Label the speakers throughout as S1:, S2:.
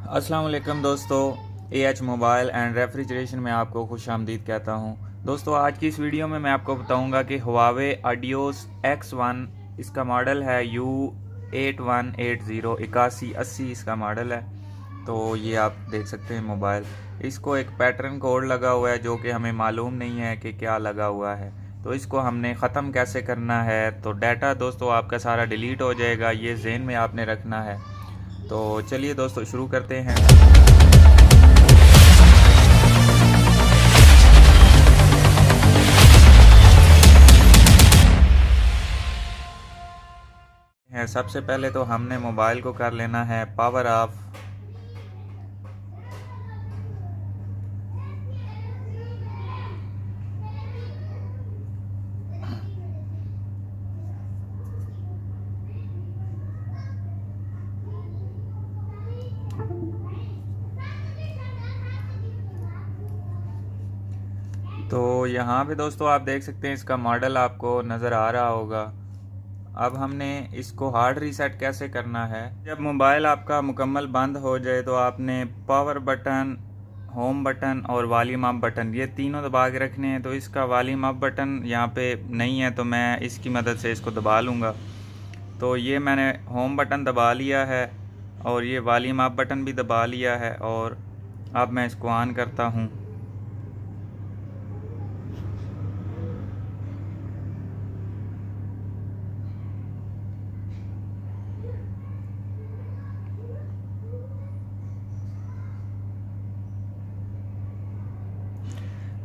S1: अस्सलाम वालेकुम दोस्तों, एएच मोबाइल एंड रेफ्रिजरेशन में आपको खुश आमदीद कहता हूँ। दोस्तों, आज की इस वीडियो में मैं आपको बताऊँगा कि हुआवे आडियोस X1 इसका मॉडल है U8180 8180 इसका मॉडल है। तो ये आप देख सकते हैं मोबाइल, इसको एक पैटर्न कोड लगा हुआ है जो कि हमें मालूम नहीं है कि क्या लगा हुआ है। तो इसको हमने ख़त्म कैसे करना है, तो डाटा दोस्तों आपका सारा डिलीट हो जाएगा, ये ज़हन में आपने रखना है। तो चलिए दोस्तों शुरू करते हैं। सबसे पहले तो हमने मोबाइल को कर लेना है पावर ऑफ। तो यहाँ पे दोस्तों आप देख सकते हैं इसका मॉडल आपको नज़र आ रहा होगा। अब हमने इसको हार्ड रीसेट कैसे करना है, जब मोबाइल आपका मुकम्मल बंद हो जाए तो आपने पावर बटन, होम बटन और वॉल्यूम अप बटन ये तीनों दबा के रखने हैं। तो इसका वॉल्यूम अप बटन यहाँ पे नहीं है तो मैं इसकी मदद से इसको दबा लूँगा। तो ये मैंने होम बटन दबा लिया है और ये वॉल्यूम अप बटन भी दबा लिया है और अब मैं इसको ऑन करता हूँ।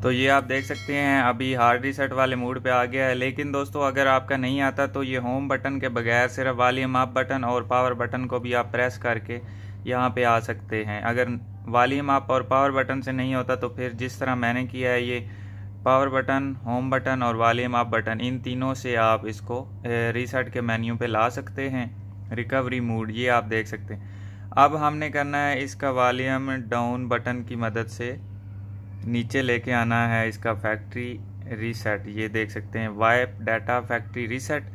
S1: तो ये आप देख सकते हैं अभी हार्ड रीसेट वाले मूड पे आ गया है। लेकिन दोस्तों अगर आपका नहीं आता तो ये होम बटन के बगैर सिर्फ वॉल्यूम अप बटन और पावर बटन को भी आप प्रेस करके यहाँ पे आ सकते हैं। अगर वॉल्यूम अप और पावर बटन से नहीं होता तो फिर जिस तरह मैंने किया है, ये पावर बटन, होम बटन और वॉल्यूम अप बटन इन तीनों से आप इसको रीसेट के मेन्यू पे ला सकते हैं। रिकवरी मूड ये आप देख सकते हैं। अब हमने करना है इसका वॉल्यूम डाउन बटन की मदद से नीचे लेके आना है इसका फैक्ट्री रीसेट। ये देख सकते हैं वाइप डाटा फैक्ट्री रीसेट।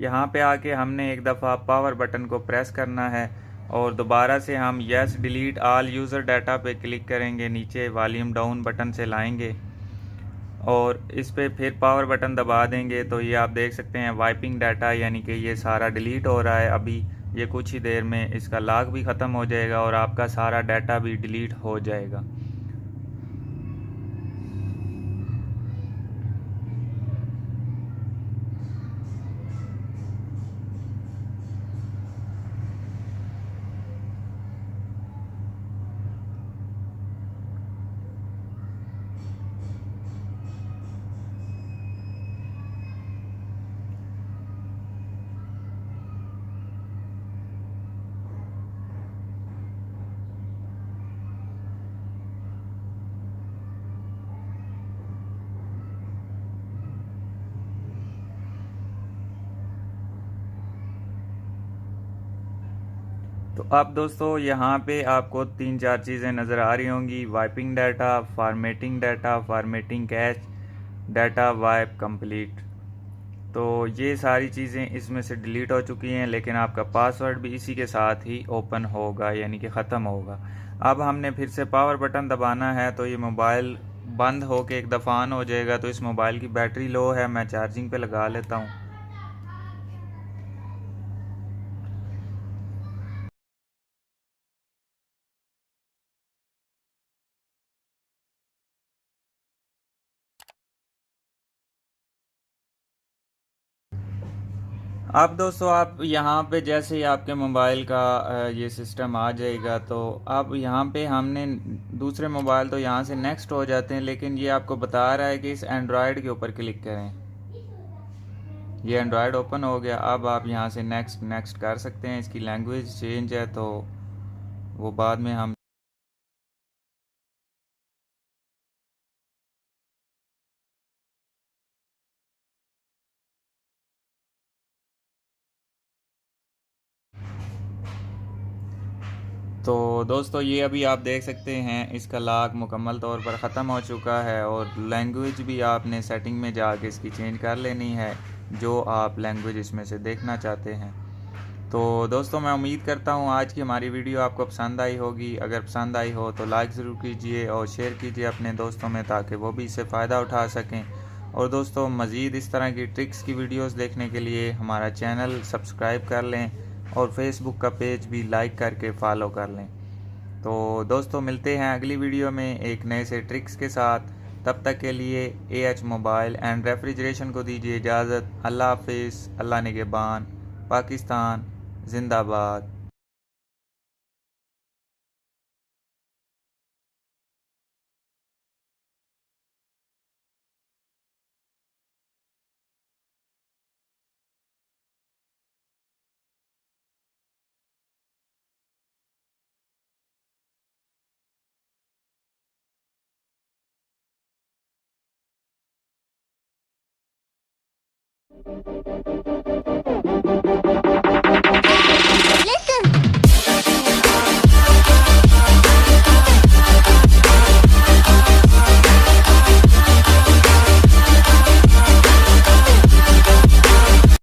S1: यहाँ पे आके हमने एक दफ़ा पावर बटन को प्रेस करना है और दोबारा से हम yes delete all user data पे क्लिक करेंगे, नीचे वॉल्यूम डाउन बटन से लाएंगे और इस पे फिर पावर बटन दबा देंगे। तो ये आप देख सकते हैं वाइपिंग डाटा, यानी कि ये सारा डिलीट हो रहा है। अभी ये कुछ ही देर में इसका लॉक भी ख़त्म हो जाएगा और आपका सारा डाटा भी डिलीट हो जाएगा। तो अब दोस्तों यहाँ पे आपको 3-4 चीज़ें नज़र आ रही होंगी, wiping data, formatting cash data, wipe complete. तो ये सारी चीज़ें इसमें से डिलीट हो चुकी हैं, लेकिन आपका पासवर्ड भी इसी के साथ ही ओपन होगा, यानी कि ख़त्म होगा। अब हमने फिर से पावर बटन दबाना है तो ये मोबाइल बंद हो के एक दफ़ा ऑन हो जाएगा। तो इस मोबाइल की बैटरी लो है, मैं चार्जिंग पे लगा लेता हूँ। अब दोस्तों आप यहाँ पे जैसे ही आपके मोबाइल का ये सिस्टम आ जाएगा, तो अब यहाँ पे हमने दूसरे मोबाइल तो यहाँ से नेक्स्ट हो जाते हैं, लेकिन ये आपको बता रहा है कि इस एंड्रॉयड के ऊपर क्लिक करें। ये एंड्रॉयड ओपन हो गया। अब आप यहाँ से नेक्स्ट नेक्स्ट कर सकते हैं। इसकी लैंग्वेज चेंज है तो वो बाद में हम तो दोस्तों ये अभी आप देख सकते हैं इसका लॉक मुकम्मल तौर पर ख़त्म हो चुका है और लैंग्वेज भी आपने सेटिंग में जाके इसकी चेंज कर लेनी है, जो आप लैंग्वेज इसमें से देखना चाहते हैं। तो दोस्तों मैं उम्मीद करता हूँ आज की हमारी वीडियो आपको पसंद आई होगी। अगर पसंद आई हो तो लाइक ज़रूर कीजिए और शेयर कीजिए अपने दोस्तों में, ताकि वो भी इससे फ़ायदा उठा सकें। और दोस्तों मज़ीद इस तरह की ट्रिक्स की वीडियोस देखने के लिए हमारा चैनल सब्सक्राइब कर लें और फेसबुक का पेज भी लाइक करके फॉलो कर लें। तो दोस्तों मिलते हैं अगली वीडियो में एक नए से ट्रिक्स के साथ। तब तक के लिए एएच मोबाइल एंड रेफ्रिजरेशन को दीजिए इजाज़त। अल्लाह हाफिज़। अल्लाह निगहबान। पाकिस्तान जिंदाबाद।